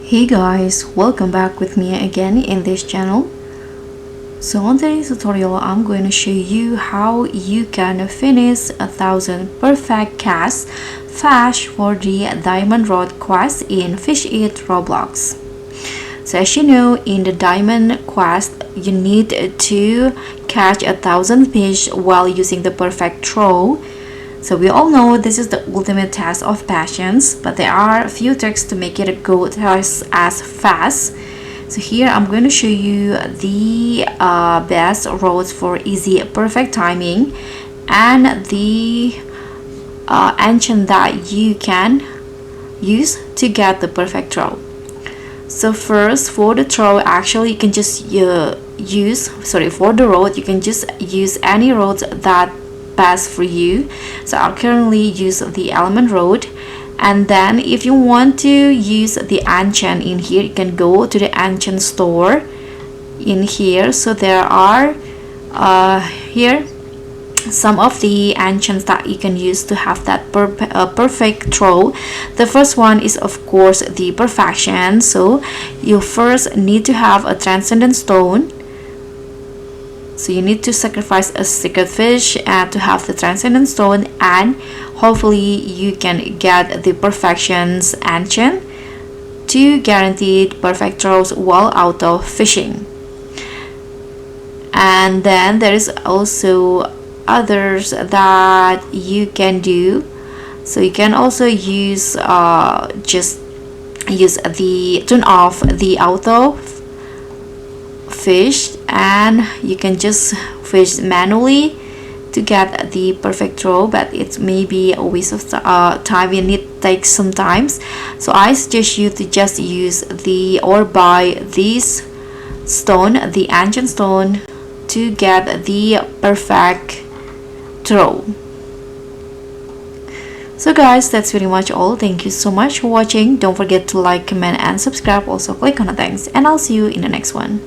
Hey guys, welcome back with me again in this channel. So on today's tutorial, I'm going to show you how you can finish 1,000 perfect casts fast for the diamond rod quest in It Roblox. So as you know, in the diamond quest, you need to catch 1,000 fish while using the perfect throw. So we all know this is the ultimate test of patience, but there are a few tricks to make it go twice as fast. So here I'm going to show you the best roads for easy perfect timing and the engine that you can use to get the perfect throw. So first, for the throw, actually you can just for the road you can just use any roads that pass for you. So I currently use the element road, and then if you want to use the ancient in here, you can go to the ancient store in here. So there are here some of the ancients that you can use to have that perfect throw. The first one is of course the perfection. So you first need to have a transcendent stone. So you need to sacrifice a secret fish to have the transcendent stone, and hopefully you can get the perfections ancient to guaranteed perfect throws while out of fishing. And then there is also others that you can do. So you can also use turn off the auto fish, and you can just fish manually to get the perfect throw, but it may be a waste of time and it takes some time. So I suggest you to just use or buy this stone, the ancient stone, to get the perfect throw. So guys, that's pretty much all. Thank you so much for watching. Don't forget to like, comment and subscribe. Also click on the thanks, and I'll see you in the next one.